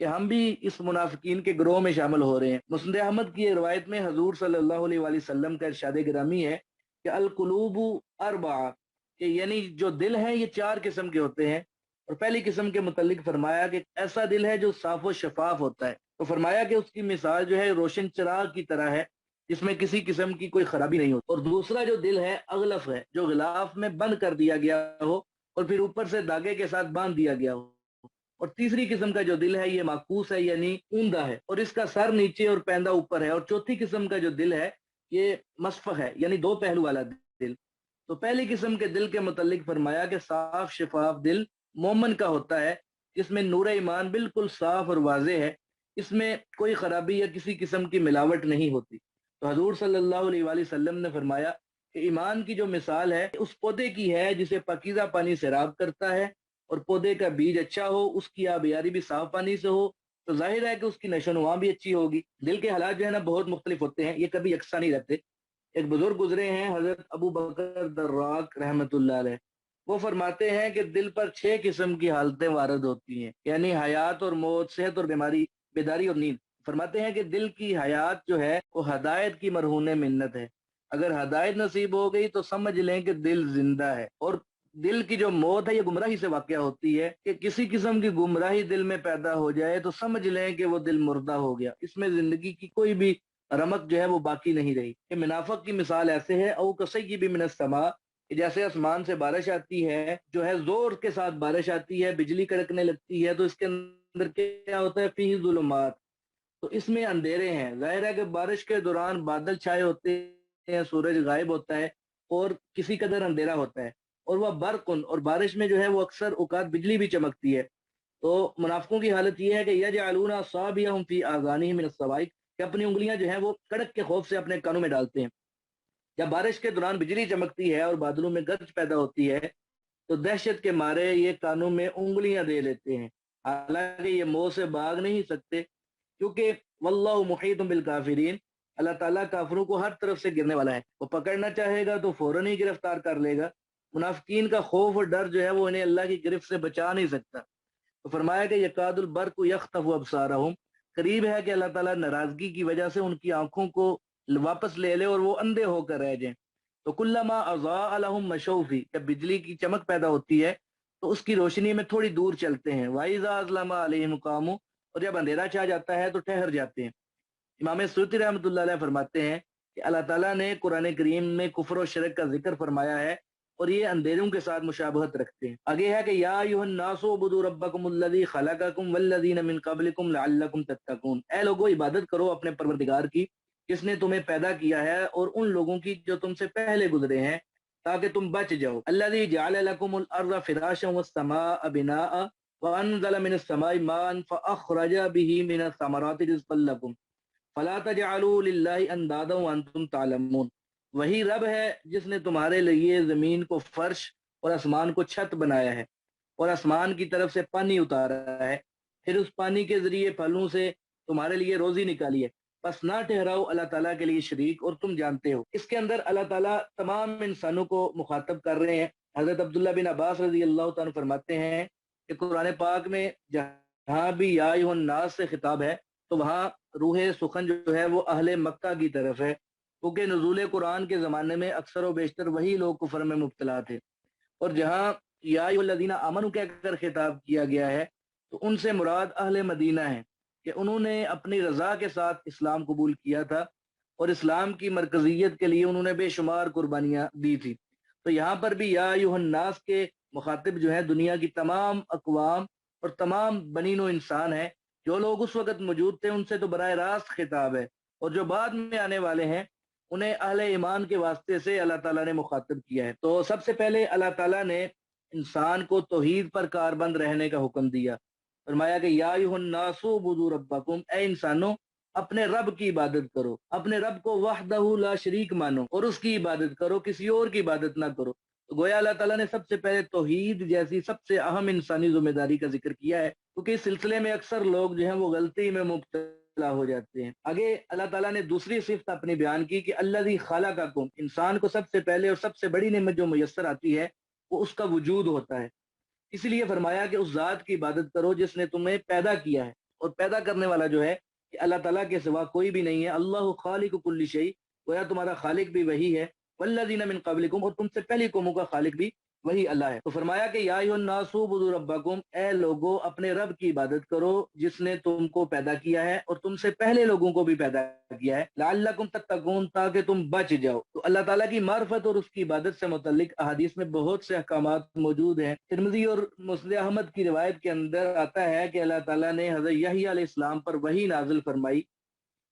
کہ ہم بھی اس منافقین کے گروہ میں شامل ہو رہے ہیں۔ مسند احمد کی ایک روایت میں حضور صلی اللہ علیہ وآلہ وسلم کا ارشاد گرامی ہے کہ القلوب اربعہ، کہ یعنی جو دل ہیں یہ 4 قسم کے ہوتے ہیں، اور پہلی قسم کے متعلق فرمایا کہ ایسا دل ہے جو صاف و شفاف ہوتا ہے، تو فرمایا کہ اس کی مثال جو ہے روشن چراغ کی طرح ہے جس میں کسی قسم کی کوئی خرابی نہیں ہوتی۔ اور دوسرا جو دل ہے اغلف ہے، جو غلاف میں بند کر دیا گیا ہو اور پھر اوپر سے داغے کے ساتھ باندھ دیا گیا ہو۔ اور تیسری قسم کا جو دل ہے یہ معکوس ہے، یعنی اوندا ہے، اور اس کا سر نیچے اور پیندہ اوپر ہے۔ اور چوتھی قسم کا جو دل ہے یہ مصفح ہے، یعنی 2 پہلو والا دل۔ تو پہلی قسم کے دل کے متعلق فرمایا کہ صاف شفاف دل مومن کا ہوتا ہے، جس میں نور ایمان بالکل صاف اور واضح ہے، اس میں کوئی خرابی یا کسی قسم کی ملاوٹ نہیں ہوتی۔ تو حضور صلی اللہ علیہ وآلہ وسلم نے فرمایا کہ ایمان کی جو مثال ہے اس پودے کی ہے جسے پاکیزہ پانی سیراب کرتا ہے، اور پودے کا بیج اچھا ہو، اس کی آبیاری بھی صاف پانی سے ہو، تو ظاہر ہے کہ اس کی نشو و نما بھی اچھی ہوگی۔ دل کے حالات جو ہے نا بہت مختلف ہوتے ہیں، یہ کبھی یکساں نہیں رہتے۔ ایک بزرگ گزرے ہیں حضرت ابو بکر دراق رحمت اللہ علیہ، وہ فرماتے ہیں کہ دل پر 6 قسم کی حالتیں وارد ہوتی ہیں، یعنی حیات اور موت، صحت اور بیماری، بیداری اور نیند۔ فرماتے ہیں کہ دل کی حیات جو ہے وہ ہدایت کی مرہون منت ہے، اگر ہدایت نصیب ہو گئی تو سمجھ لیں کہ دل زندہ ہے۔ اور دل کی جو موت ہے یہ گمراہی سے واقع ہوتی ہے، کہ کسی قسم کی گمراہی دل میں پیدا ہو جائے تو سمجھ لیں کہ وہ دل مردہ ہو گیا، اس میں زندگی کی کوئی بھی رمق جو ہے وہ باقی نہیں رہی۔ کہ منافق کی مثال ایسے ہے او کصیب من السماء، جیسے آسمان سے بارش آتی ہے، جو ہے زور کے ساتھ بارش آتی ہے، بجلی کڑکنے لگتی ہے، تو اس کے اندر کیا ہوتا ہے، فیہ ظلمات، تو اس میں اندھیرے ہیں۔ ظاہر ہے کہ بارش کے دوران بادل چھائے ہوتے ہیں، سورج غائب ہوتا ہے اور کسی قدر اندھیرا ہوتا ہے، اور وہ برقن، اور بارش میں جو ہے وہ اکثر اوقات بجلی بھی چمکتی ہے۔ تو منافقوں کی حالت یہ ہے کہ یجعلون اصابعهم فی آذانہم من الصواعق، کہ اپنی انگلیاں جو ہیں وہ کڑک کے خوف سے اپنے کانوں میں ڈالتے ہیں۔ جب بارش کے دوران بجلی چمکتی ہے اور بادلوں میں گرج پیدا ہوتی ہے تو دہشت کے مارے یہ کانوں میں انگلیاں دے لیتے ہیں، حالانکہ یہ منہ سے بھاگ نہیں سکتے، کیونکہ واللہ محیط بالکافرین، اللہ تعالیٰ کافروں کو ہر طرف سے گرنے والا ہے، وہ پکڑنا چاہے گا تو فوراً ہی گرفتار کر لے گا۔ منافقین کا خوف اور ڈر جو ہے وہ انہیں اللہ کی گرفت سے بچا نہیں سکتا۔ تو فرمایا کہ یکاد البرق یخطف ابصارہم، قریب ہے کہ اللہ تعالیٰ ناراضگی کی وجہ سے ان کی آنکھوں کو واپس لے لے اور وہ اندھے ہو کر رہ جائیں۔ تو کلما اضاء لهم مشوا فی، جب بجلی کی چمک پیدا ہوتی ہے تو اس کی روشنی میں تھوڑی دور چلتے ہیں، وَإِذَا أَظْلَمَ عَلَيْهِمْ قَامُوا، اور جب اندھیرا چھا جاتا ہے تو ٹھہر جاتے ہیں۔ امام سیوطی رحمۃ اللہ علیہ فرماتے ہیں کہ اللہ تعالیٰ نے قرآن کریم میں کفر و شرک کا ذکر فرمایا ہے اور یہ اندھیروں کے ساتھ مشابہت رکھتے ہیں۔ آگے ہے کہ یا ایھا الناس اعبدوا ربکم الذی خلقکم والذین من قبلکم لعلکم تتقون، اے لوگو عبادت کرو اپنے پروردگار کی جس نے تمہیں پیدا کیا ہے اور ان لوگوں کی جو تم سے پہلے گزرے ہیں تاکہ تم بچ جاؤ۔ الذی جعل لکم الارض فراشا والسماء بناء وانزل من السماء ماء فاخرج به من الثمرات رزقا لکم فلا تجعلوا للہ اندادا وانتم تعلمون، وہی رب ہے جس نے تمہارے لیے زمین کو فرش اور آسمان کو چھت بنایا ہے اور آسمان کی طرف سے پانی اتارا ہے، پھر اس پانی کے ذریعے پھلوں سے تمہارے لیے روزی نکالی ہے، پس نہ ٹھہراؤ اللہ تعالیٰ کے لیے شریک اور تم جانتے ہو۔ اس کے اندر اللہ تعالیٰ تمام انسانوں کو مخاطب کر رہے ہیں۔ حضرت عبداللہ بن عباس رضی اللہ تعالیٰ فرماتے ہیں کہ قرآن پاک میں جہاں بھی یا ایھا الناس سے خطاب ہے تو وہاں روح سخن جو ہے وہ اہل مکہ کی طرف ہے، کیونکہ نزول قرآن کے زمانے میں اکثر و بیشتر وہی لوگ کفر میں مبتلا تھے، اور جہاں یا ایھا الذین آمنوا کہہ کر خطاب کیا گیا ہے تو ان سے مراد اہل مدینہ ہیں کہ انہوں نے اپنی رضا کے ساتھ اسلام قبول کیا تھا اور اسلام کی مرکزیت کے لیے انہوں نے بے شمار قربانیاں دی تھی۔ تو یہاں پر بھی یا ایھا الناس کے مخاطب جو ہیں دنیا کی تمام اقوام اور تمام بنین و انسان ہیں، جو لوگ اس وقت موجود تھے ان سے تو براہ راست خطاب ہے، اور جو بعد میں آنے والے ہیں انہیں اہل ایمان کے واسطے سے اللہ تعالیٰ نے مخاطب کیا ہے۔ تو سب سے پہلے اللہ تعالیٰ نے انسان کو توحید پر کاربند رہنے کا حکم دیا، فرمایا کہ یا ایھا الناس اعبدوا ربکم، اے انسانوں اپنے رب کی عبادت کرو، اپنے رب کو وحدہ لا شریک مانو اور اس کی عبادت کرو، کسی اور کی عبادت نہ کرو۔ تو گویا اللہ تعالیٰ نے سب سے پہلے توحید جیسی سب سے اہم انسانی ذمہ داری کا ذکر کیا ہے، کیونکہ اس سلسلے میں اکثر لوگ جو ہیں وہ غلطی میں مبتلا ہو جاتے ہیں۔ آگے اللہ تعالیٰ نے دوسری صفت اپنی بیان کی کہ الذی خلقکم، انسان کو سب سے پہلے اور سب سے بڑی نعمت جو میسر آتی ہے وہ اس کا وجود ہوتا ہے، اس لیے فرمایا کہ اس ذات کی عبادت کرو جس نے تمہیں پیدا کیا ہے اور پیدا کرنے والا جو ہے کہ اللہ تعالیٰ کے سوا کوئی بھی نہیں ہے. اللہ خالق کل شیء, گویا تمہارا خالق بھی وہی ہے. والذین من قبلکم, اور تم سے پہلی قوموں کا خالق بھی وہی اللہ ہے. تو فرمایا کہ یا ایھا الناس اعبدوا ربکم, اے لوگو اپنے رب کی عبادت کرو جس نے تم کو پیدا کیا ہے اور تم سے پہلے لوگوں کو بھی پیدا کیا ہے. لعلکم تتقون, تاکہ تم بچ جاؤ. تو اللہ تعالیٰ کی معرفت اور اس کی عبادت سے متعلق احادیث میں بہت سے احکامات موجود ہیں. ترمذی اور مسند احمد کی روایت کے اندر آتا ہے کہ اللہ تعالیٰ نے حضرت یحییٰ علیہ السلام پر وحی نازل فرمائی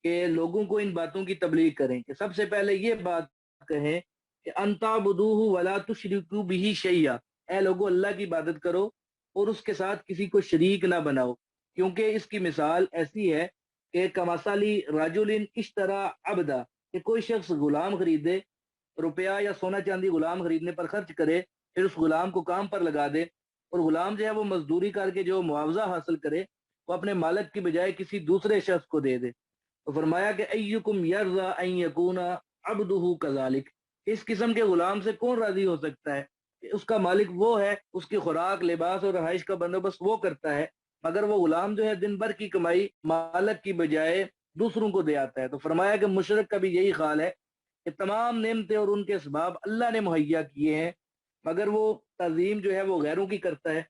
کہ لوگوں کو ان باتوں کی تبلیغ کریں, کہ سب سے پہلے یہ بات کہیں کہ ان تعبدوہ ولا تشرکوا بہ شیئا, اے لوگو اللہ کی عبادت کرو اور اس کے ساتھ کسی کو شریک نہ بناؤ, کیونکہ اس کی مثال ایسی ہے کہ کمثل رجل اشترى عبدا, کہ کوئی شخص غلام خریدے, روپیہ یا سونا چاندی غلام خریدنے پر خرچ کرے, پھر اس غلام کو کام پر لگا دے, اور غلام جو ہے وہ مزدوری کر کے جو معاوضہ حاصل کرے وہ اپنے مالک کی بجائے کسی دوسرے شخص کو دے دے. تو فرمایا کہ ایکم یرضی ان یکون عبدہ کذالک, اس قسم کے غلام سے کون راضی ہو سکتا ہے کہ اس کا مالک وہ ہے, اس کی خوراک, لباس اور رہائش کا بندوبست وہ کرتا ہے, مگر وہ غلام جو ہے دن بھر کی کمائی مالک کی بجائے دوسروں کو دے آتا ہے. تو فرمایا کہ مشرک کا بھی یہی حال ہے کہ تمام نعمتیں اور ان کے اسباب اللہ نے مہیا کیے ہیں, مگر وہ تعظیم جو ہے وہ غیروں کی کرتا ہے.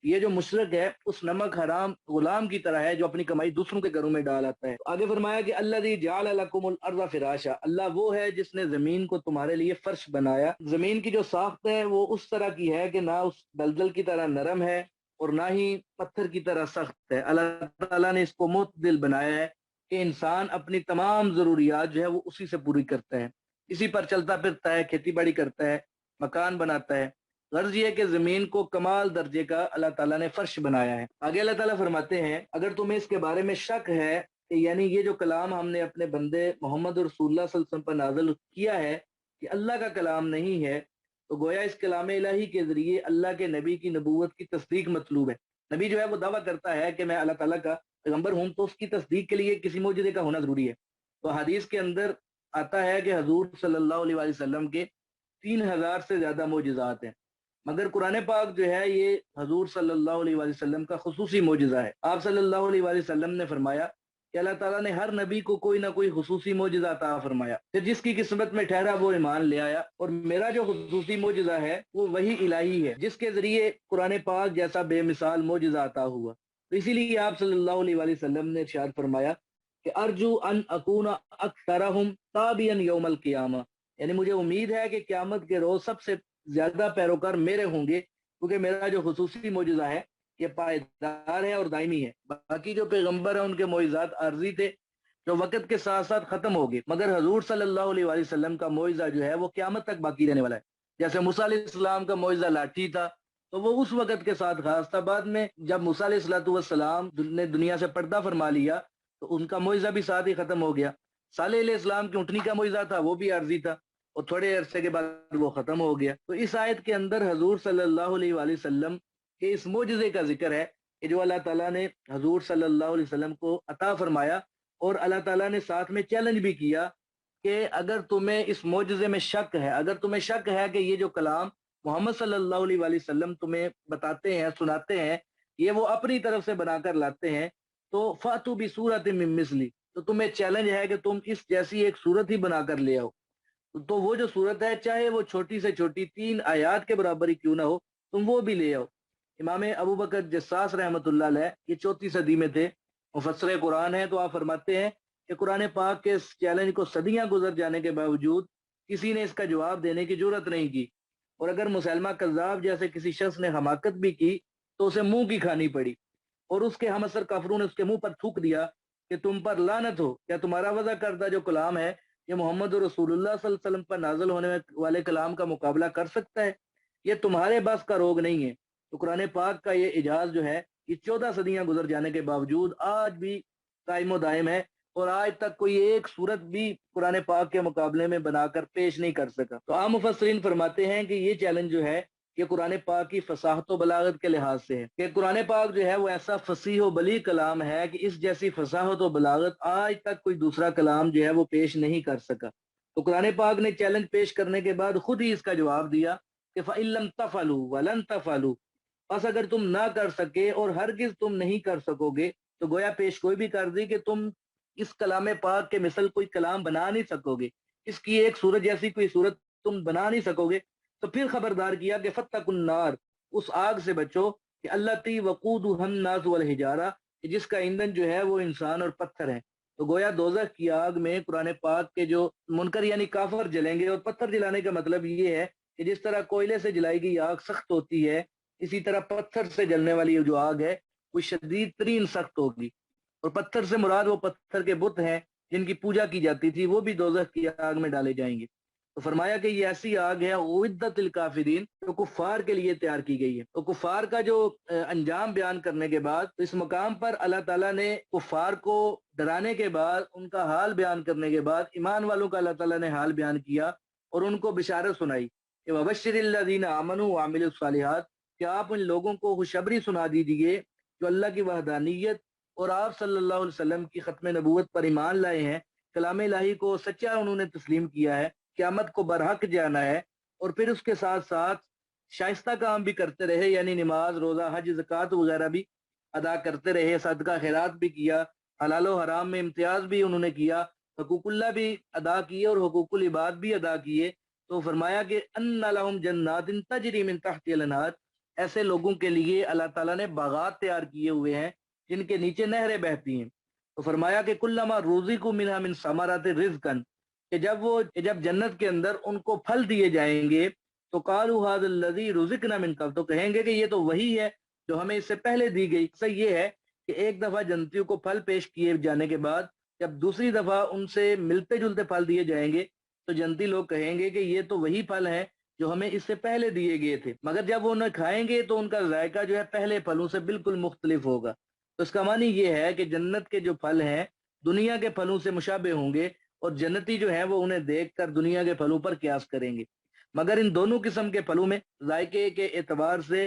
یہ جو مشرک ہے اس نمک حرام غلام کی طرح ہے جو اپنی کمائی دوسروں کے گھروں میں ڈال آتا ہے. آگے فرمایا کہ الذی جعل لکم الارض فراشا, اللہ وہ ہے جس نے زمین کو تمہارے لیے فرش بنایا. زمین کی جو ساخت ہے وہ اس طرح کی ہے کہ نہ اس دلدل کی طرح نرم ہے اور نہ ہی پتھر کی طرح سخت ہے. اللہ تعالیٰ نے اس کو معتدل بنایا ہے کہ انسان اپنی تمام ضروریات جو ہے وہ اسی سے پوری کرتا ہے, اسی پر چلتا پھرتا ہے, کھیتی باڑی کرتا ہے, مکان بناتا ہے. غرض یہ ہے کہ زمین کو کمال درجے کا اللہ تعالیٰ نے فرش بنایا ہے. آگے اللہ تعالیٰ فرماتے ہیں اگر تمہیں اس کے بارے میں شک ہے کہ یعنی یہ جو کلام ہم نے اپنے بندے محمد رسول اللہ صلی اللہ علیہ وسلم پر نازل کیا ہے کہ اللہ کا کلام نہیں ہے, تو گویا اس کلام الہی کے ذریعے اللہ کے نبی کی نبوت کی تصدیق مطلوب ہے. نبی جو ہے وہ دعویٰ کرتا ہے کہ میں اللہ تعالیٰ کا پیغمبر ہوں, تو اس کی تصدیق کے لیے کسی معجزے کا ہونا ضروری ہے. تو حدیث کے اندر آتا ہے کہ حضور صلی اللہ علیہ وسلم کے 3000 سے زیادہ معجزات ہیں, مگر قرآن پاک جو ہے یہ حضور صلی اللہ علیہ وسلم کا خصوصی معجزہ ہے. آپ صلی اللہ علیہ وسلم نے فرمایا کہ اللہ تعالیٰ نے ہر نبی کو کوئی نہ کوئی خصوصی معجزہ عطا فرمایا, پھر جس کی قسمت میں ٹھہرا وہ ایمان لے آیا, اور میرا جو خصوصی معجزہ ہے وہ وہی الہی ہے جس کے ذریعے قرآن پاک جیسا بے مثال معجزہ عطا ہوا. تو اسی لیے آپ صلی اللہ علیہ وسلم نے ارشاد فرمایا کہ ارجو ان اکون اکثرہم تابعا یوم القیامہ, یعنی مجھے امید ہے کہ قیامت کے روز سب سے زیادہ پیروکار میرے ہوں گے, کیونکہ میرا جو خصوصی معجزہ ہے یہ پائیدار ہے اور دائمی ہے. باقی جو پیغمبر ہیں ان کے معجزات عارضی تھے جو وقت کے ساتھ ساتھ ختم ہو گئے, مگر حضور صلی اللہ علیہ وسلم کا معجزہ جو ہے وہ قیامت تک باقی رہنے والا ہے. جیسے موسیٰ علیہ السلام کا معجزہ لاٹھی تھا تو وہ اس وقت کے ساتھ خاص تھا, بعد میں جب موسیٰ علیہ السلام نے دنیا سے پردہ فرما لیا تو ان کا معجزہ بھی ساتھ ہی ختم ہو گیا. صالح علیہ السلام کی اونٹنی کا معجزہ تھا وہ بھی عارضی تھا اور تھوڑے عرصے کے بعد وہ ختم ہو گیا. تو اس آیت کے اندر حضور صلی اللہ علیہ وسلم کے اس معجزے کا ذکر ہے کہ جو اللہ تعالیٰ نے حضور صلی اللہ علیہ وسلم کو عطا فرمایا, اور اللہ تعالیٰ نے ساتھ میں چیلنج بھی کیا کہ اگر تمہیں اس معجزے میں شک ہے, اگر تمہیں شک ہے کہ یہ جو کلام محمد صلی اللہ علیہ وسلم تمہیں بتاتے ہیں, سناتے ہیں, یہ وہ اپنی طرف سے بنا کر لاتے ہیں, تو فاتو بصورت من مثلی, تو تمہیں چیلنج ہے کہ تم اس جیسی ایک صورت ہی بنا کر لے آؤ. تو وہ جو صورت ہے چاہے وہ چھوٹی سے چھوٹی 3 آیات کے برابر ہی کیوں نہ ہو, تم وہ بھی لے آؤ. امام ابو بکر جساس رحمۃ اللہ علیہ یہ 4 صدی میں تھے, مفسر قرآن ہیں, تو آپ فرماتے ہیں کہ قرآن پاک کے اس چیلنج کو صدیاں گزر جانے کے باوجود کسی نے اس کا جواب دینے کی جرت نہیں کی, اور اگر مسلمہ کذاب جیسے کسی شخص نے حماقت بھی کی تو اسے منہ کی کھانی پڑی, اور اس کے ہم اثر کافروں نے اس کے منہ پر تھوک دیا کہ تم پر لعنت ہو, کیا تمہارا وضع کردہ جو کلام ہے یہ محمد رسول اللہ صلی اللہ علیہ وسلم پر نازل ہونے والے کلام کا مقابلہ کر سکتا ہے؟ یہ تمہارے بس کا روگ نہیں ہے. تو قرآن پاک کا یہ اعجاز جو ہے یہ 14 صدیاں گزر جانے کے باوجود آج بھی قائم و دائم ہے, اور آج تک کوئی ایک صورت بھی قرآن پاک کے مقابلے میں بنا کر پیش نہیں کر سکا. تو عام مفسرین فرماتے ہیں کہ یہ چیلنج جو ہے یہ قرآن پاک کی فصاحت و بلاغت کے لحاظ سے ہے, کہ قرآن پاک جو ہے وہ ایسا فصیح و بلیغ کلام ہے کہ اس جیسی فصاحت و بلاغت آج تک کوئی دوسرا کلام جو ہے وہ پیش نہیں کر سکا. تو قرآن پاک نے چیلنج پیش کرنے کے بعد خود ہی اس کا جواب دیا کہ فَإِن لَمْ تَفْعَلُوا وَلَن تَفْعَلُوا, بس اگر تم نہ کر سکے اور ہرگز تم نہیں کر سکو گے, تو گویا پیش گوئی بھی کر دی کہ تم اس کلام پاک کے مثل کوئی کلام بنا نہیں سکو گے، اس کی ایک صورت جیسی کوئی صورت تم بنا نہیں سکو گے۔ تو پھر خبردار کیا کہ فتقوا النار، اس آگ سے بچو کہ اللہ تی وقودها الناس والحجارہ، کہ جس کا ایندھن جو ہے وہ انسان اور پتھر ہے۔ تو گویا دوزخ کی آگ میں قرآن پاک کے جو منکر یعنی کافر جلیں گے، اور پتھر جلانے کا مطلب یہ ہے کہ جس طرح کوئلے سے جلائی گئی آگ سخت ہوتی ہے، اسی طرح پتھر سے جلنے والی جو آگ ہے وہ شدید ترین سخت ہوگی۔ اور پتھر سے مراد وہ پتھر کے بت ہیں جن کی پوجا کی جاتی تھی، وہ بھی دوزخ کی آگ میں ڈالے جائیں گے۔ تو فرمایا کہ یہ ایسی آگ ہے اعدت للکافرین، جو کفار کے لیے تیار کی گئی ہے۔ تو کفار کا جو انجام بیان کرنے کے بعد اس مقام پر اللہ تعالیٰ نے کفار کو ڈرانے کے بعد، ان کا حال بیان کرنے کے بعد، ایمان والوں کا اللہ تعالیٰ نے حال بیان کیا اور ان کو بشارت سنائی کہ وبشر الذین آمنوا وعملوا الصالحات، کہ آپ ان لوگوں کو خوشخبری سنا دیجیے جو اللہ کی وحدانیت اور آپ صلی اللہ علیہ وسلم کی ختم نبوت پر ایمان لائے ہیں، کلام الہی کو سچا انہوں نے تسلیم کیا ہے، قیامت کو برحق جانا ہے، اور پھر اس کے ساتھ ساتھ شائستہ کام بھی کرتے رہے، یعنی نماز، روزہ، حج، زکوٰۃ وغیرہ بھی ادا کرتے رہے، صدقہ خیرات بھی کیا، حلال و حرام میں امتیاز بھی انہوں نے کیا، حقوق اللہ بھی ادا کیے اور حقوق العباد بھی ادا کیے۔ تو فرمایا کہ ان لہم جنات تجری من تحتها الانہار، ایسے لوگوں کے لیے اللہ تعالیٰ نے باغات تیار کیے ہوئے ہیں جن کے نیچے نہریں بہتی ہیں۔ تو فرمایا کہ کلما رزقوا منها من ثمرات رزقا، کہ جب جنت کے اندر ان کو پھل دیے جائیں گے تو قالوا هذا الذي رزقنا من قبل، تو کہیں گے کہ یہ تو وہی ہے جو ہمیں اس سے پہلے دی گئی۔ صحیح یہ ہے کہ ایک دفعہ جنتیوں کو پھل پیش کیے جانے کے بعد جب دوسری دفعہ ان سے ملتے جلتے پھل دیے جائیں گے تو جنتی لوگ کہیں گے کہ یہ تو وہی پھل ہیں جو ہمیں اس سے پہلے دیے گئے تھے، مگر جب وہ انہیں کھائیں گے تو ان کا ذائقہ جو ہے پہلے پھلوں سے بالکل مختلف ہوگا۔ تو اس کا معنی یہ ہے کہ جنت کے جو پھل ہیں دنیا کے پھلوں سے مشابہ ہوں گے، اور جنتی جو ہیں وہ انہیں دیکھ کر دنیا کے پھلوں پر قیاس کریں گے، مگر ان دونوں قسم کے پھلوں میں ذائقے کے اعتبار سے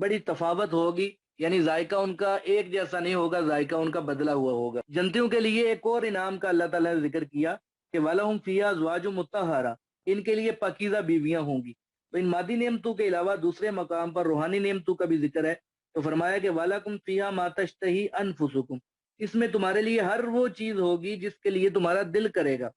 بڑی تفاوت ہوگی، یعنی ذائقہ ان کا ایک جیسا نہیں ہوگا، ذائقہ ان کا بدلا ہوا ہوگا۔ جنتیوں کے لیے ایک اور انعام کا اللہ تعالیٰ نے ذکر کیا کہ وَلَهُمْ فِيهَا أَزْوَاجٌ مُطَهَّرَةٌ، ان کے لیے پاکیزہ بیویاں ہوں گی۔ تو ان مادی نعمتوں کے علاوہ دوسرے مقام پر روحانی نعمتوں کا بھی ذکر ہے، تو فرمایا کہ وَلَكُمْ فِيهَا مَا تَشْتَهِي أَنفُسُكُمْ، اس میں تمہارے لیے ہر وہ چیز ہوگی جس کے لیے تمہارا دل کرے گا۔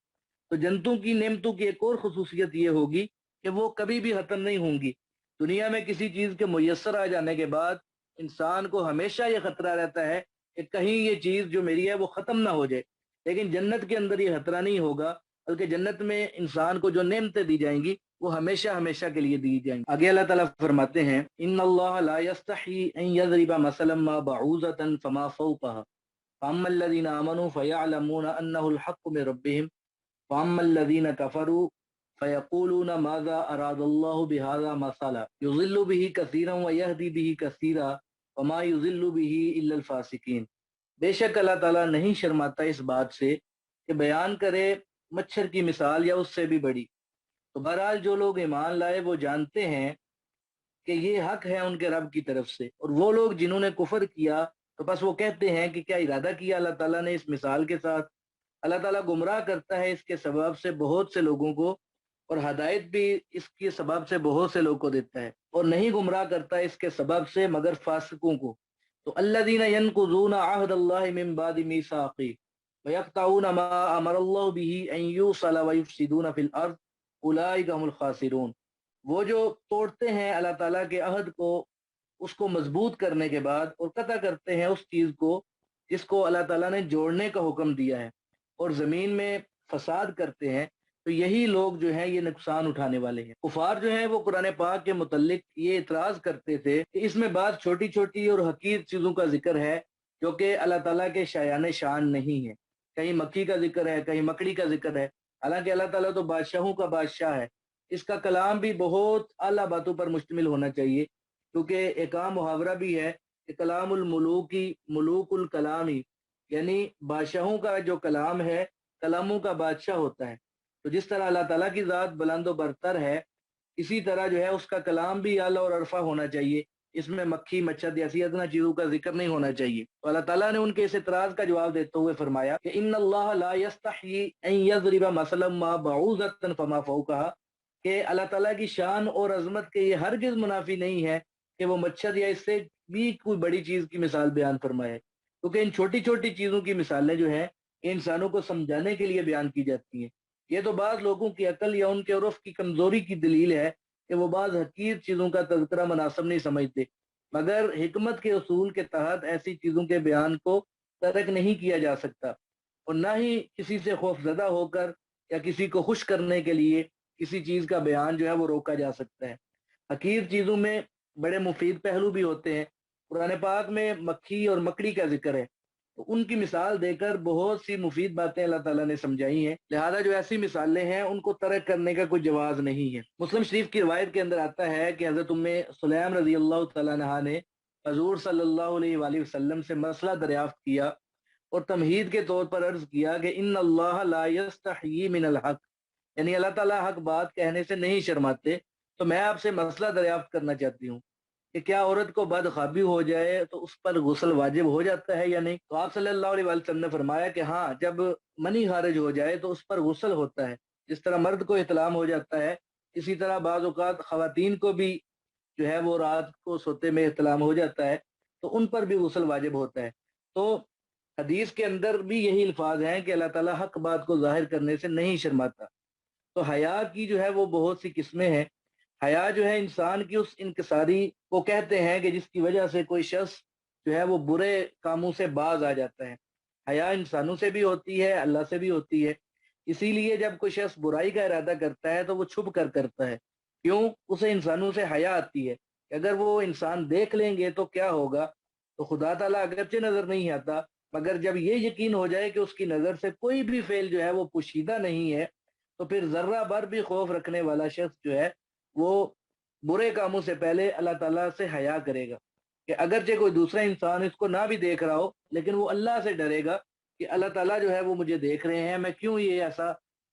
تو جنتوں کی نعمتوں کی ایک اور خصوصیت یہ ہوگی کہ وہ کبھی بھی ختم نہیں ہوں گی۔ دنیا میں کسی چیز کے میسر آ جانے کے بعد انسان کو ہمیشہ یہ خطرہ رہتا ہے کہ کہیں یہ چیز جو میری ہے وہ ختم نہ ہو جائے، لیکن جنت کے اندر یہ خطرہ نہیں ہوگا، بلکہ جنت میں انسان کو جو نعمتیں دی جائیں گی وہ ہمیشہ ہمیشہ کے لیے دی جائیں گی۔ آگے اللہ تعالیٰ فرماتے ہیں ان اللہ لا یستحی ان یضرب مثلا ما بعوضۃ فما فوقها فاما الذین آمنوا فیعلمون انہ الحق من ربهم واما الذین کفروا فیقولون ماذا اراد اللہ بهذا مثلا یضل به کثیرا ویہدی به کثیرا وما یضل به الا الفاسقین۔ بے شک اللہ تعالیٰ نہیں شرماتا اس بات سے کہ بیان کرے مچھر کی مثال یا اس سے بھی بڑی۔ تو بہرحال جو لوگ ایمان لائے وہ جانتے ہیں کہ یہ حق ہے ان کے رب کی طرف سے، اور وہ لوگ جنہوں نے کفر کیا تو بس وہ کہتے ہیں کہ کیا ارادہ کیا اللہ تعالیٰ نے اس مثال کے ساتھ۔ اللہ تعالیٰ گمراہ کرتا ہے اس کے سبب سے بہت سے لوگوں کو، اور ہدایت بھی اس کے سبب سے بہت سے لوگوں کو دیتا ہے، اور نہیں گمراہ کرتا اس کے سبب سے مگر فاسقوں کو۔ تو الذین ینقضون عہد اللہ من بعد میثاقہ ویقطعون ما امر اللہ بہ ان یوصل ویفسدون فی الارض اولئک هم الخاسرون، وہ جو توڑتے ہیں اللہ تعالیٰ کے عہد کو، اس کو مضبوط کرنے کے بعد، اور قطع کرتے ہیں اس چیز کو جس کو اللہ تعالیٰ نے جوڑنے کا حکم دیا ہے، اور زمین میں فساد کرتے ہیں، تو یہی لوگ جو ہیں یہ نقصان اٹھانے والے ہیں۔ کفار جو ہیں وہ قرآن پاک کے متعلق یہ اعتراض کرتے تھے کہ اس میں بعض چھوٹی چھوٹی اور حقیر چیزوں کا ذکر ہے جو کہ اللہ تعالیٰ کے شایان شان نہیں ہے، کہیں مکھی کا ذکر ہے، کہیں مکڑی کا ذکر ہے، حالانکہ اللہ تعالیٰ تو بادشاہوں کا بادشاہ ہے۔ اس کا کلام بھی بہت اعلیٰ باتوں پر مشتمل ہونا چاہیے، کیونکہ ایک عام محاورہ بھی ہے کہ کلام الملوکی ملوک الکلامی، یعنی بادشاہوں کا جو کلام ہے کلاموں کا بادشاہ ہوتا ہے۔ تو جس طرح اللہ تعالیٰ کی ذات بلند و برتر ہے، اسی طرح جو ہے اس کا کلام بھی اعلیٰ اور عرفہ ہونا چاہیے، اس میں مکھی مچھر جیسی ادنا چیزوں کا ذکر نہیں ہونا چاہیے۔ تو اللہ تعالیٰ نے ان کے اس اعتراض کا جواب دیتے ہوئے فرمایا کہ ان اللہ لا یستحیی ان یضرب مثلا ما بعوضۃ فما فوقها، کہ اللہ تعالیٰ کی شان اور عظمت کے یہ ہرگز منافی نہیں ہے کہ وہ مچھر یا اس سے بھی کوئی بڑی چیز کی مثال بیان فرمائے۔ کیونکہ ان چھوٹی چھوٹی چیزوں کی مثالیں جو ہیں انسانوں کو سمجھانے کے لیے بیان کی جاتی ہیں۔ یہ تو بعض لوگوں کی عقل یا ان کے عرف کی کمزوری کی دلیل ہے کہ وہ بعض حقیر چیزوں کا تذکرہ مناسب نہیں سمجھتے، مگر حکمت کے اصول کے تحت ایسی چیزوں کے بیان کو ترک نہیں کیا جا سکتا، اور نہ ہی کسی سے خوف زدہ ہو کر یا کسی کو خوش کرنے کے لیے کسی چیز کا بیان جو ہے وہ روکا جا سکتا ہے۔ حقیر چیزوں میں بڑے مفید پہلو بھی ہوتے ہیں۔ قرآن پاک میں مکھی اور مکڑی کا ذکر ہے، تو ان کی مثال دے کر بہت سی مفید باتیں اللہ تعالیٰ نے سمجھائی ہیں، لہذا جو ایسی مثالیں ہیں ان کو ترک کرنے کا کوئی جواز نہیں ہے۔ مسلم شریف کی روایت کے اندر آتا ہے کہ حضرت سلیم رضی اللہ تعالیٰ عنہا نے حضور صلی اللہ علیہ وآلہ وسلم سے مسئلہ دریافت کیا اور تمہید کے طور پر عرض کیا کہ ان اللہ لا یستحیی من الحق، یعنی اللہ تعالیٰ حق بات کہنے سے نہیں شرماتے، تو میں آپ سے مسئلہ دریافت کرنا چاہتی ہوں کہ کیا عورت کو بدخوابی ہو جائے تو اس پر غسل واجب ہو جاتا ہے یا نہیں؟ تو آپ صلی اللہ علیہ وسلم نے فرمایا کہ ہاں، جب منی خارج ہو جائے تو اس پر غسل ہوتا ہے، جس طرح مرد کو احتلام ہو جاتا ہے اسی طرح بعض اوقات خواتین کو بھی جو ہے وہ رات کو سوتے میں احتلام ہو جاتا ہے، تو ان پر بھی غسل واجب ہوتا ہے۔ تو حدیث کے اندر بھی یہی الفاظ ہیں کہ اللہ تعالیٰ حق بات کو ظاہر کرنے سے نہیں شرماتا۔ تو حیا کی جو ہے وہ بہت سی قسمیں ہیں۔ حیا جو ہے انسان کی اس انکساری کو کہتے ہیں کہ جس کی وجہ سے کوئی شخص جو ہے وہ برے کاموں سے باز آ جاتا ہے۔ حیا انسانوں سے بھی ہوتی ہے، اللہ سے بھی ہوتی ہے، اسی لیے جب کوئی شخص برائی کا ارادہ کرتا ہے تو وہ چھپ کر کرتا ہے، کیوں؟ اسے انسانوں سے حیا آتی ہے کہ اگر وہ انسان دیکھ لیں گے تو کیا ہوگا۔ تو خدا تعالیٰ اگرچہ نظر نہیں آتا، مگر جب یہ یقین ہو جائے کہ اس کی نظر سے کوئی بھی فعل جو ہے وہ پوشیدہ نہیں ہے، تو پھر ذرہ بھر بھی خوف رکھنے والا شخص جو ہے وہ برے کاموں سے پہلے اللہ تعالیٰ سے حیا کرے گا، کہ اگرچہ کوئی دوسرا انسان اس کو نہ بھی دیکھ رہا ہو لیکن وہ اللہ سے ڈرے گا کہ اللہ تعالیٰ جو ہے وہ مجھے دیکھ رہے ہیں، میں کیوں یہ ایسا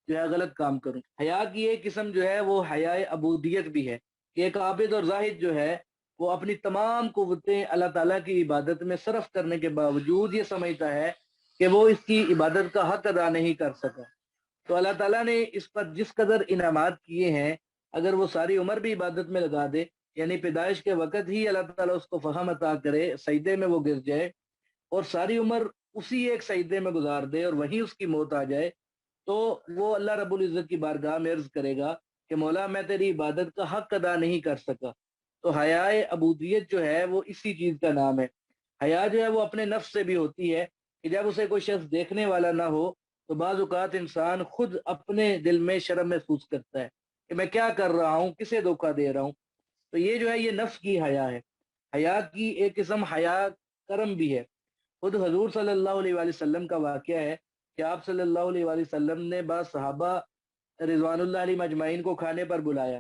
جو ہے غلط کام کروں۔ حیا کی ایک قسم جو ہے وہ حیا عبودیت بھی ہے، کہ ایک عابد اور زاہد جو ہے وہ اپنی تمام قوتیں اللہ تعالیٰ کی عبادت میں صرف کرنے کے باوجود یہ سمجھتا ہے کہ وہ اس کی عبادت کا حق ادا نہیں کر سکا، تو اللہ تعالیٰ نے اس پر جس قدر انعامات کیے ہیں، اگر وہ ساری عمر بھی عبادت میں لگا دے، یعنی پیدائش کے وقت ہی اللہ تعالیٰ اس کو فہم عطا کرے، سجدے میں وہ گر جائے اور ساری عمر اسی ایک سجدے میں گزار دے اور وہیں اس کی موت آ جائے، تو وہ اللہ رب العزت کی بارگاہ میں عرض کرے گا کہ مولا میں تیری عبادت کا حق ادا نہیں کر سکا۔ تو حیا عبودیت جو ہے وہ اسی چیز کا نام ہے۔ حیا جو ہے وہ اپنے نفس سے بھی ہوتی ہے کہ جب اسے کوئی شخص دیکھنے والا نہ ہو تو بعض اوقات انسان خود اپنے دل میں شرم محسوس کرتا ہے کہ میں کیا کر رہا ہوں، کسے دھوکہ دے رہا ہوں۔ تو یہ جو ہے یہ نفس کی حیا ہے۔ حیا کی ایک قسم حیا کرم بھی ہے۔ خود حضور صلی اللہ علیہ وآلہ وسلم کا واقعہ ہے کہ آپ صلی اللہ علیہ وآلہ وسلم نے بعض صحابہ رضوان اللہ علیہ مجمعین کو کھانے پر بلایا،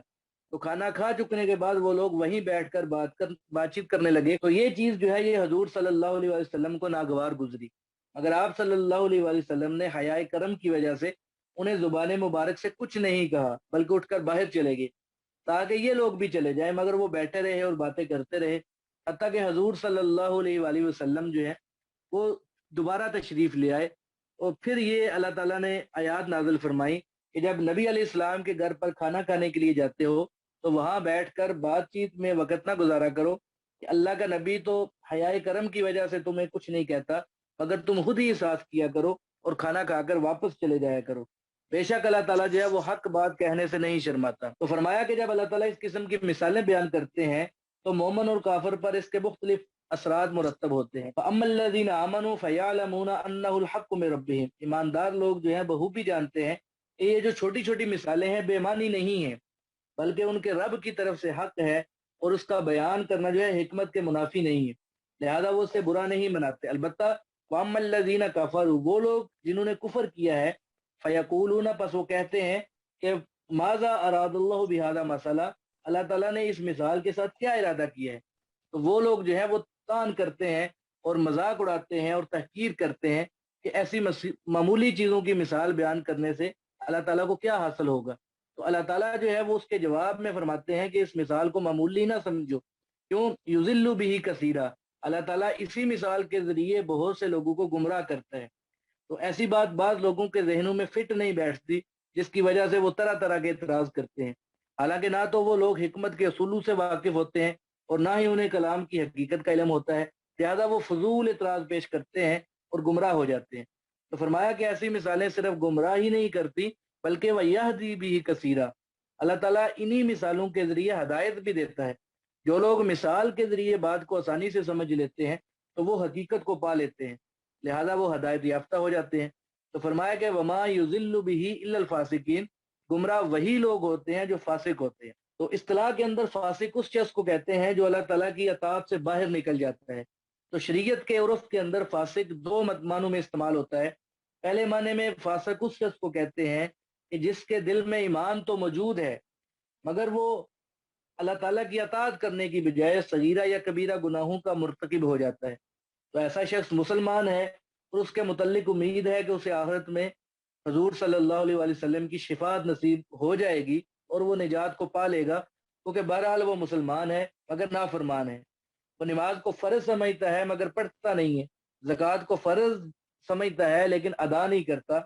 تو کھانا کھا چکنے کے بعد وہ لوگ وہیں بیٹھ کر بات چیت کرنے لگے، تو یہ چیز جو ہے یہ حضور صلی اللہ علیہ وآلہ وسلم کو ناگوار گزری، مگر آپ صلی اللہ علیہ وآلہ وسلم نے حیا کرم کی وجہ سے انہیں زبان مبارک سے کچھ نہیں کہا، بلکہ اٹھ کر باہر چلے گئے تاکہ یہ لوگ بھی چلے جائیں، مگر وہ بیٹھے رہے اور باتیں کرتے رہے، حتیٰ کہ حضور صلی اللہ علیہ وآلہ وسلم جو ہے وہ دوبارہ تشریف لے آئے، اور پھر یہ اللہ تعالیٰ نے آیات نازل فرمائی کہ جب نبی علیہ السلام کے گھر پر کھانا کھانے کے لیے جاتے ہو تو وہاں بیٹھ کر بات چیت میں وقت نہ گزارا کرو، کہ اللہ کا نبی تو حیا کرم کی وجہ سے تمہیں کچھ نہیں کہتا، مگر تم خود ہی احساس کیا کرو اور کھانا کھا کر واپس چلے جایا کرو، بے شک اللہ تعالیٰ جو ہے وہ حق بات کہنے سے نہیں شرماتا۔ تو فرمایا کہ جب اللہ تعالیٰ اس قسم کی مثالیں بیان کرتے ہیں تو مومن اور کافر پر اس کے مختلف اثرات مرتب ہوتے ہیں۔ فَأَمَّا الَّذِينَ آمَنُوا فَيَعْلَمُونَ أَنَّهُ الْحَقُّ مِن رَبِّهِمْ، ایماندار لوگ جو ہیں بخوبی جانتے ہیں کہ یہ جو چھوٹی چھوٹی مثالیں ہیں بے معنی نہیں ہیں، بلکہ ان کے رب کی طرف سے حق ہے، اور اس کا بیان کرنا جو ہے حکمت کے منافی نہیں ہے، لہذا وہ اسے برا نہیں مناتے۔ البتہ وَأَمَّا الَّذِينَ كَفَرُوا، وہ لوگ جنہوں نے کفر کیا ہے، فَيَقُولُونَ، پس وہ کہتے ہیں کہ ماذا اراد اللہ بہذا مسئلہ، اللہ تعالیٰ نے اس مثال کے ساتھ کیا ارادہ کیا ہے۔ تو وہ لوگ جو ہے وہ تان کرتے ہیں اور مذاق اڑاتے ہیں اور تحقیر کرتے ہیں کہ ایسی معمولی چیزوں کی مثال بیان کرنے سے اللہ تعالیٰ کو کیا حاصل ہوگا۔ تو اللہ تعالیٰ جو ہے وہ اس کے جواب میں فرماتے ہیں کہ اس مثال کو معمولی نہ سمجھو، کیوں؟ یضل بہ کثیرا، اللہ تعالیٰ اسی مثال کے ذریعے بہت سے لوگوں کو گمراہ کرتا ہے۔ تو ایسی بات بعض لوگوں کے ذہنوں میں فٹ نہیں بیٹھتی، جس کی وجہ سے وہ طرح طرح کے اعتراض کرتے ہیں، حالانکہ نہ تو وہ لوگ حکمت کے اصولوں سے واقف ہوتے ہیں اور نہ ہی انہیں کلام کی حقیقت کا علم ہوتا ہے۔ لہذا وہ فضول اعتراض پیش کرتے ہیں اور گمراہ ہو جاتے ہیں۔ تو فرمایا کہ ایسی مثالیں صرف گمراہ ہی نہیں کرتی بلکہ وہ یہدی بھی کثیرہ، اللہ تعالیٰ انہی مثالوں کے ذریعے ہدایت بھی دیتا ہے۔ جو لوگ مثال کے ذریعے بات کو آسانی سے سمجھ لیتے ہیں تو وہ حقیقت کو پا لیتے ہیں، لہذا وہ ہدایت یافتہ ہو جاتے ہیں۔ تو فرمایا کہ وما یضل بہ الا الفاسقین، گمراہ وہی لوگ ہوتے ہیں جو فاسق ہوتے ہیں۔ تو اصطلاح کے اندر فاسق اس شخص کو کہتے ہیں جو اللہ تعالیٰ کی اطاعت سے باہر نکل جاتا ہے۔ تو شریعت کے عرف کے اندر فاسق دو معنوں میں استعمال ہوتا ہے۔ پہلے معنی میں فاسق اس شخص کو کہتے ہیں کہ جس کے دل میں ایمان تو موجود ہے مگر وہ اللہ تعالیٰ کی اطاعت کرنے کی بجائے صغیرہ یا کبیرہ گناہوں کا مرتکب ہو جاتا ہے۔ تو ایسا شخص مسلمان ہے اور اس کے متعلق امید ہے کہ اسے آخرت میں حضور صلی اللہ علیہ وآلہ وسلم کی شفاعت نصیب ہو جائے گی اور وہ نجات کو پا لے گا، کیونکہ بہرحال وہ مسلمان ہے مگر نافرمان ہے۔ وہ نماز کو فرض سمجھتا ہے مگر پڑھتا نہیں ہے، زکوٰۃ کو فرض سمجھتا ہے لیکن ادا نہیں کرتا،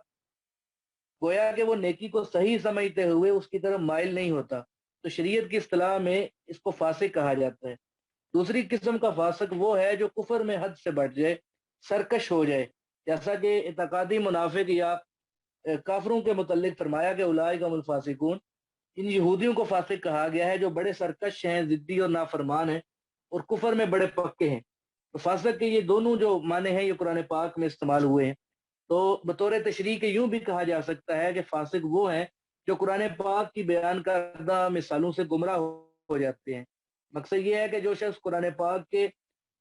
گویا کہ وہ نیکی کو صحیح سمجھتے ہوئے اس کی طرف مائل نہیں ہوتا۔ تو شریعت کی اصطلاح میں اس کو فاسق کہا جاتا ہے۔ دوسری قسم کا فاسق وہ ہے جو کفر میں حد سے بڑھ جائے، سرکش ہو جائے، جیسا کہ اعتقادی منافق یا کافروں کے متعلق فرمایا کہ اولئک هم الفاسقون، ان یہودیوں کو فاسق کہا گیا ہے جو بڑے سرکش ہیں، ضدی اور نافرمان ہیں اور کفر میں بڑے پکے ہیں۔ تو فاسق کے یہ دونوں جو معنی ہیں یہ قرآن پاک میں استعمال ہوئے ہیں۔ تو بطور تشریح کے یوں بھی کہا جا سکتا ہے کہ فاسق وہ ہیں جو قرآن پاک کی بیان کردہ مثالوں سے گمراہ ہو جاتے ہیں۔ مقصد یہ ہے کہ جو شخص قرآن پاک کے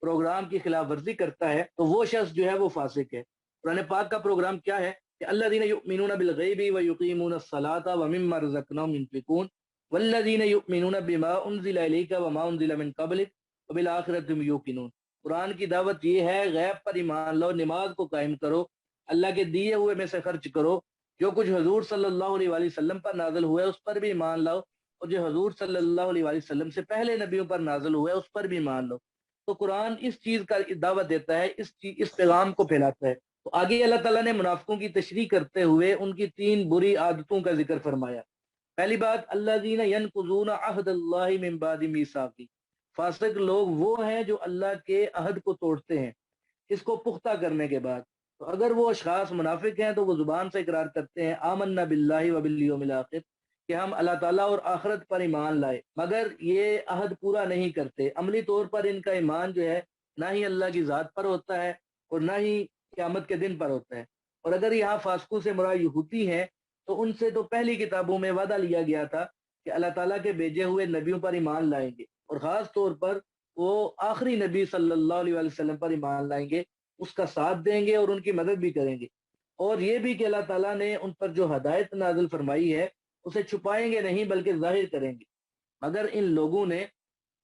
پروگرام کی خلاف ورزی کرتا ہے تو وہ شخص جو ہے وہ فاسق ہے۔ قرآن پاک کا پروگرام کیا ہے کہ الذین یؤمنون بالغیب ویقیمون الصلاۃ ومما رزقناہم ينفقون والذین یؤمنون بما انزل الیک وما انزل من قبلک وبالآخرۃ هم یوقنون۔ قرآن کی دعوت یہ ہے غیب پر ایمان لو، نماز کو قائم کرو، اللہ کے دیے ہوئے میں سے خرچ کرو، جو کچھ حضور صلی اللہ علیہ وآلہ وسلم پر نازل ہوا ہے اس پر بھی ایمان لاؤ، اور جو حضور صلی اللہ علیہ وآلہ وسلم سے پہلے نبیوں پر نازل ہوا ہے اس پر بھی ایمان لو۔ تو قرآن اس چیز کا دعوت دیتا ہے، اس پیغام کو پھیلاتا ہے۔ تو آگے اللہ تعالیٰ نے منافقوں کی تشریح کرتے ہوئے ان کی 3 بری عادتوں کا ذکر فرمایا۔ پہلی بات، الذین ینقضون عہد اللہ من بعد میثاقہ، فاسق لوگ وہ ہیں جو اللہ کے عہد کو توڑتے ہیں اس کو پختہ کرنے کے بعد۔ تو اگر وہ اشخاص منافق ہیں تو وہ زبان سے اقرار کرتے ہیں آمنا باللہ وبالیوم الآخر، کہ ہم اللہ تعالیٰ اور آخرت پر ایمان لائے، مگر یہ عہد پورا نہیں کرتے۔ عملی طور پر ان کا ایمان جو ہے نہ ہی اللہ کی ذات پر ہوتا ہے اور نہ ہی قیامت کے دن پر ہوتا ہے۔ اور اگر یہاں فاسقوں سے مراد یہودی ہیں تو ان سے تو پہلی کتابوں میں وعدہ لیا گیا تھا کہ اللہ تعالیٰ کے بھیجے ہوئے نبیوں پر ایمان لائیں گے، اور خاص طور پر وہ آخری نبی صلی اللہ علیہ وسلم پر ایمان لائیں گے، اس کا ساتھ دیں گے اور ان کی مدد بھی کریں گے، اور یہ بھی کہ اللہ تعالیٰ نے ان پر جو ہدایت نازل فرمائی ہے اسے چھپائیں گے نہیں بلکہ ظاہر کریں گے۔ مگر ان لوگوں نے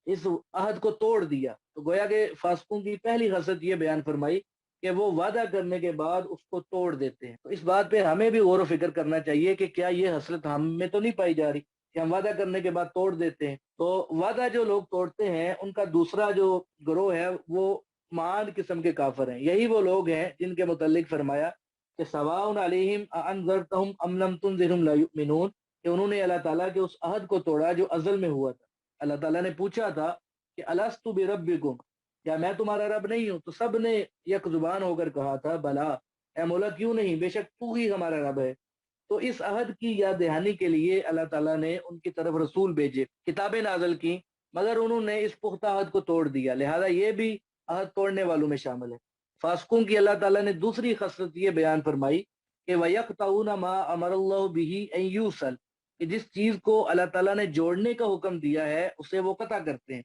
اس عہد کو توڑ دیا، تو گویا کہ فاسقوں کی پہلی خصلت یہ بیان فرمائی کہ وہ وعدہ کرنے کے بعد اس کو توڑ دیتے ہیں۔ تو اس بات پہ ہمیں بھی غور و فکر کرنا چاہیے کہ کیا یہ خصلت ہم میں تو نہیں پائی جا رہی کہ ہم وعدہ کرنے کے بعد توڑ دیتے ہیں۔ تو وعدہ جو لوگ توڑتے ہیں ان کا دوسرا جو گروہ ہے وہ معاد قسم کے کافر ہیں۔ یہی وہ لوگ ہیں جن کے متعلق فرمایا کہ سواء علیہم اانذرتہم ام لم تنذرہم لا یؤمنون، کہ انہوں نے اللہ تعالیٰ کے اس عہد کو توڑا جو ازل میں ہوا تھا۔ اللہ تعالیٰ نے پوچھا تھا کہ الست بربکم، کیا میں تمہارا رب نہیں ہوں؟ تو سب نے یک زبان ہو کر کہا تھا بلا، اے مولا کیوں نہیں، بے شک تو ہی ہمارا رب ہے۔ تو اس عہد کی یاد دہانی کے لیے اللہ تعالیٰ نے ان کی طرف رسول بھیجے، کتابیں نازل کی، مگر انہوں نے اس پختہ عہد کو توڑ دیا، لہذا یہ بھی عہد توڑنے والوں میں شامل ہے۔ فاسقوں کی اللہ تعالیٰ نے دوسری خصلت یہ بیان فرمائی کہ وَيَقْطَعُونَ مَا أَمَرَ اللَّهُ بِهِ أَن يُوصَلَ، کہ جس چیز کو اللہ تعالیٰ نے جوڑنے کا حکم دیا ہے اسے وہ قطع کرتے ہیں۔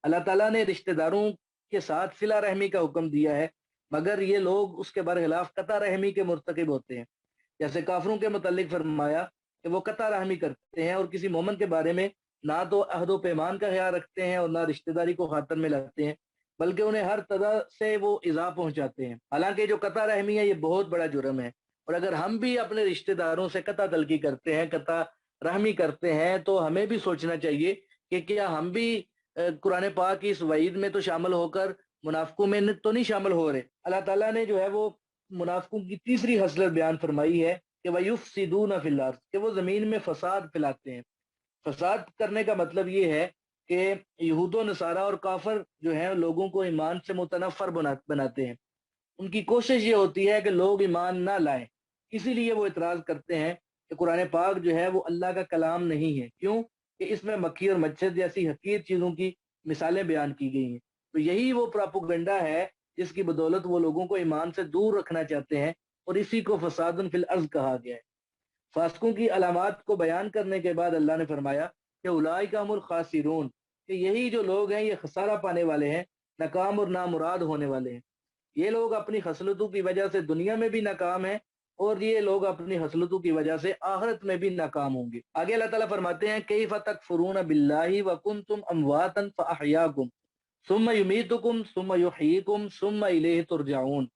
اللہ تعالیٰ نے رشتہ داروں کے ساتھ صلہ رحمی کا حکم دیا ہے مگر یہ لوگ اس کے برخلاف قطع رحمی کے مرتکب ہوتے ہیں۔ جیسے کافروں کے متعلق فرمایا کہ وہ قطع رحمی کرتے ہیں اور کسی مومن کے بارے میں نہ تو عہد و پیمان کا خیال رکھتے ہیں اور نہ رشتہ داری کو خاطر میں لاتے ہیں، بلکہ انہیں ہر طرح سے وہ ایذا پہنچاتے ہیں۔ حالانکہ جو قطع رحمی ہے یہ بہت بڑا جرم ہے، اور اگر ہم بھی اپنے رشتہ داروں سے قطع تلقی کرتے ہیں، قطع رحمی کرتے ہیں، تو ہمیں بھی سوچنا چاہیے کہ کیا ہم بھی قرآن پاک کی اس وعید میں تو شامل ہو کر منافقوں میں تو نہیں شامل ہو رہے۔ اللہ تعالیٰ نے جو ہے وہ منافقوں کی تیسری خصلت بیان فرمائی ہے کہ وَيُفْسِدُونَ فِي الْأَرْضِ، کہ وہ زمین میں فساد پھیلاتے ہیں۔ فساد کرنے کا مطلب یہ ہے کہ یہود و نصارہ اور کافر جو ہیں لوگوں کو ایمان سے متنفر بناتے ہیں. ان کی کوشش یہ ہوتی ہے کہ لوگ ایمان نہ لائیں. اسی لیے وہ اعتراض کرتے ہیں کہ قرآن پاک جو ہے وہ اللہ کا کلام نہیں ہے. کیوں؟ کہ اس میں مکھی اور مچھر جیسی حقیر چیزوں کی مثالیں بیان کی گئی ہیں. تو یہی وہ پراپوگنڈا ہے جس کی بدولت وہ لوگوں کو ایمان سے دور رکھنا چاہتے ہیں، اور اسی کو فساد فی الارض کہا گیا ہے. فاسقوں کی علامات کو بیان کرنے کے بعد اللہ نے فرمایا کہ اولئک هم الخاسرون، کہ یہی جو لوگ ہیں یہ خسارہ پانے والے ہیں، ناکام اور نامراد ہونے والے ہیں. یہ لوگ اپنی خصلتوں کی وجہ سے دنیا میں بھی ناکام ہیں، اور یہ لوگ اپنی خصلتوں کی وجہ سے آخرت میں بھی ناکام ہوں گے. آگے اللہ تعالیٰ فرماتے ہیں کیف تکفرون باللہ وکنتم امواتا فاحیاکم ثم یمیتکم ثم یحییکم ثم الیہ ترجعون،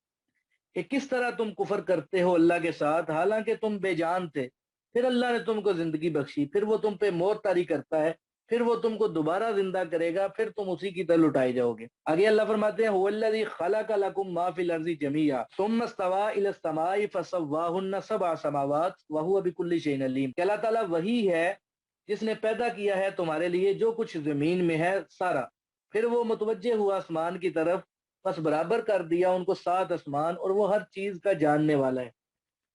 کہ کس طرح تم کفر کرتے ہو اللہ کے ساتھ حالانکہ تم بے جان تھے، پھر اللہ نے تم کو زندگی بخشی، پھر وہ تم پہ موت طاری کرتا ہے، پھر وہ تم کو دوبارہ زندہ کرے گا، پھر تم اسی کی طرح لٹائے جاؤ گے. آگے اللہ فرماتے ہیں هو الذی خلق لکم ما فی الارض جمیعا ثم استوى الی السماء فسواہن سبع سماوات وهو بکل شیء علیم، کہ اللہ تعالیٰ وہی ہے جس نے پیدا کیا ہے تمہارے لیے جو کچھ زمین میں ہے سارا، پھر وہ متوجہ ہوا آسمان کی طرف، بس برابر کر دیا ان کو 7 آسمان، اور وہ ہر چیز کا جاننے والا ہے.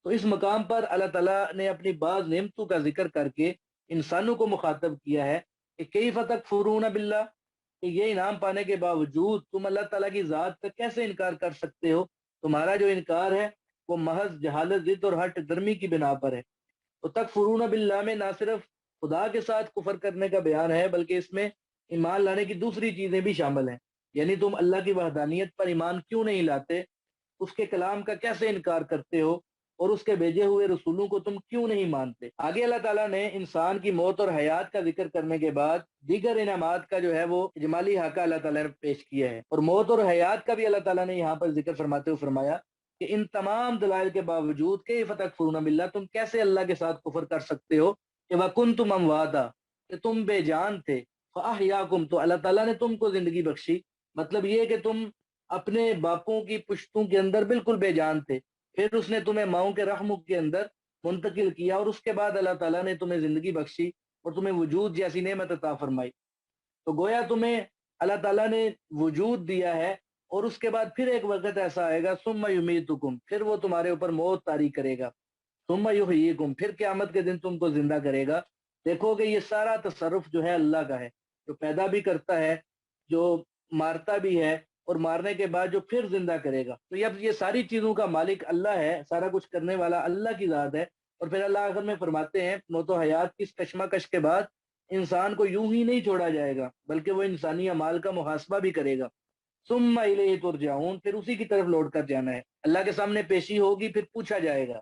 تو اس مقام پر اللہ تعالیٰ نے اپنی بعض نعمتوں کا ذکر کر کے انسانوں کو مخاطب کیا ہے کہ کیف تکفرون باللہ، کہ یہ انعام پانے کے باوجود تم اللہ تعالیٰ کی ذات کا کیسے انکار کر سکتے ہو. تمہارا جو انکار ہے وہ محض جہالت، ضد اور ہٹ درمی کی بنا پر ہے. تو تکفرون باللہ میں نہ صرف خدا کے ساتھ کفر کرنے کا بیان ہے، بلکہ اس میں ایمان لانے کی دوسری چیزیں بھی شامل ہیں. یعنی تم اللہ کی وحدانیت پر ایمان کیوں نہیں لاتے، اس کے کلام کا کیسے انکار کرتے ہو، اور اس کے بھیجے ہوئے رسولوں کو تم کیوں نہیں مانتے. آگے اللہ تعالیٰ نے انسان کی موت اور حیات کا ذکر کرنے کے بعد دیگر انعامات کا جو ہے وہ اجمالی حقہ اللہ تعالیٰ نے پیش کیا ہے، اور موت اور حیات کا بھی اللہ تعالیٰ نے یہاں پر ذکر فرماتے ہوئے فرمایا کہ ان تمام دلائل کے باوجود کیف تکفرون باللہ، تم کیسے اللہ کے ساتھ کفر کر سکتے ہو کہ وکنتم امواتا، کہ تم بے جان تھے، فاحیاکم، تو اللہ تعالیٰ نے تم کو زندگی بخشی. مطلب یہ کہ تم اپنے باپوں کی پشتوں کے اندر بالکل بے جان تھے، پھر اس نے تمہیں ماؤں کے رحم کے اندر منتقل کیا، اور اس کے بعد اللہ تعالیٰ نے تمہیں زندگی بخشی اور تمہیں وجود جیسی نعمت عطا فرمائی. تو گویا تمہیں اللہ تعالیٰ نے وجود دیا ہے، اور اس کے بعد پھر ایک وقت ایسا آئے گا ثم یمیتکم، پھر وہ تمہارے اوپر موت طاری کرے گا، ثم یحییکم، پھر قیامت کے دن تم کو زندہ کرے گا. دیکھو کہ یہ سارا تصرف جو ہے اللہ کا ہے، جو پیدا بھی کرتا ہے، جو مارتا بھی ہے، اور مارنے کے بعد جو پھر زندہ کرے گا. تو یہ ساری چیزوں کا مالک اللہ ہے، سارا کچھ کرنے والا اللہ کی ذات ہے. اور پھر اللہ آخر میں فرماتے ہیں موت و حیات کی اس کشمکش کے بعد انسان کو یوں ہی نہیں چھوڑا جائے گا، بلکہ وہ انسانی اعمال کا محاسبہ بھی کرے گا. ثم الیہ ترجعون، پھر اسی کی طرف لوٹ کر جانا ہے. اللہ کے سامنے پیشی ہوگی، پھر پوچھا جائے گا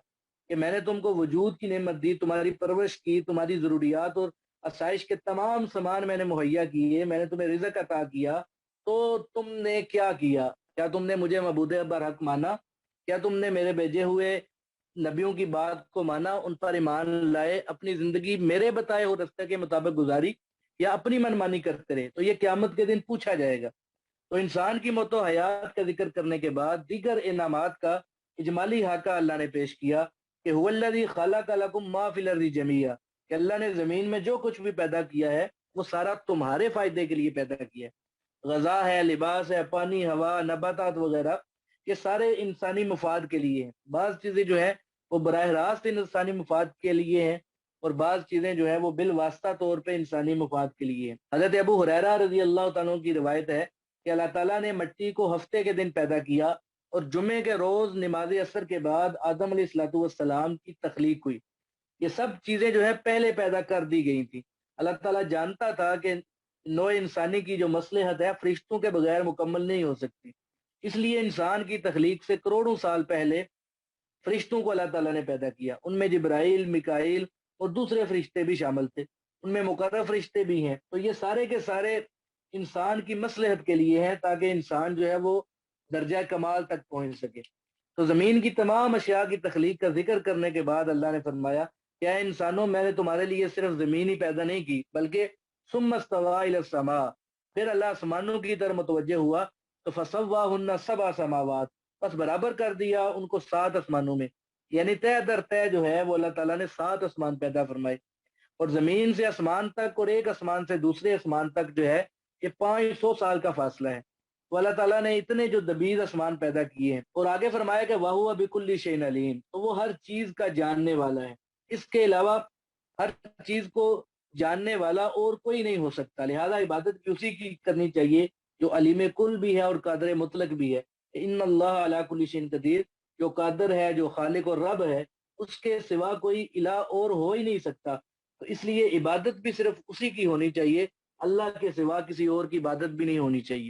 کہ میں نے تم کو وجود کی نعمت دی، تمہاری پرورش کی، تمہاری ضروریات اور آسائش کے تمام سامان میں نے مہیا کیے، میں نے تمہیں رزق عطا کیا، تو تم نے کیا کیا؟ کیا تم نے مجھے معبود برحق مانا؟ کیا تم نے میرے بھیجے ہوئے نبیوں کی بات کو مانا، ان پر ایمان لائے، اپنی زندگی میرے بتائے ہو رستے کے مطابق گزاری، یا اپنی منمانی کرتے رہے؟ تو یہ قیامت کے دن پوچھا جائے گا. تو انسان کی موت و حیات کا ذکر کرنے کے بعد دیگر انعامات کا اجمالی خاکہ اللہ نے پیش کیا کہ هو الذی خلق لکم ما فی الارض جمیعا، کہ اللہ نے زمین میں جو کچھ بھی پیدا کیا ہے وہ سارا تمہارے فائدے کے لیے پیدا کیا ہے. غذا ہے، لباس ہے، پانی، ہوا، نباتات وغیرہ، یہ سارے انسانی مفاد کے لیے ہیں. بعض چیزیں جو ہیں وہ براہ راست انسانی مفاد کے لیے ہیں، اور بعض چیزیں جو ہیں وہ بالواسطہ طور پہ انسانی مفاد کے لیے ہیں. حضرت ابو ہریرہ رضی اللہ تعالیٰ عنہ کی روایت ہے کہ اللہ تعالیٰ نے مٹی کو ہفتے کے دن پیدا کیا، اور جمعے کے روز نماز عصر کے بعد آدم علیہ الصلوۃ والسلام کی تخلیق ہوئی. یہ سب چیزیں جو ہے پہلے پیدا کر دی گئی تھی. اللہ تعالیٰ جانتا تھا کہ نوع انسانی کی جو مصلحت ہے فرشتوں کے بغیر مکمل نہیں ہو سکتی، اس لیے انسان کی تخلیق سے کروڑوں سال پہلے فرشتوں کو اللہ تعالیٰ نے پیدا کیا. ان میں جبرائیل، میکائیل اور دوسرے فرشتے بھی شامل تھے، ان میں مقرب فرشتے بھی ہیں. تو یہ سارے کے سارے انسان کی مصلحت کے لیے ہیں، تاکہ انسان جو ہے وہ درجہ کمال تک پہنچ سکے. تو زمین کی تمام اشیاء کی تخلیق کا ذکر کرنے کے بعد اللہ نے فرمایا کیا انسانوں، میں نے تمہارے لیے صرف زمین ہی پیدا نہیں کی، بلکہ ثم استوى الى السماء، پھر اللہ آسمانوں کی طرف متوجہ ہوا تو فسواہن سبع سماوات، بس برابر کر دیا ان کو 7 آسمانوں میں. یعنی طے در طے جو ہے وہ اللہ تعالیٰ نے 7 آسمان پیدا فرمائے. اور زمین سے آسمان تک اور ایک آسمان سے دوسرے آسمان تک جو ہے یہ 500 سال کا فاصلہ ہے. تو اللہ تعالیٰ نے اتنے جو دبیز آسمان پیدا کیے ہیں، اور آگے فرمایا کہ وَهُوَ بِكُلِّ شَيْءٍ عَلِيمٌ، تو وہ ہر چیز کا جاننے والا ہے. اس کے علاوہ ہر چیز کو جاننے والا اور کوئی نہیں ہو سکتا، لہذا عبادت بھی اسی کی کرنی چاہیے جو علیم کل بھی ہے اور قادر مطلق بھی ہے. ان اللہ علی کل شیء قدیر، جو قادر ہے، جو خالق اور رب ہے، اس کے سوا کوئی الہ اور ہو ہی نہیں سکتا. تو اس لیے عبادت بھی صرف اسی کی ہونی چاہیے، اللہ کے سوا کسی اور کی عبادت بھی نہیں ہونی چاہیے.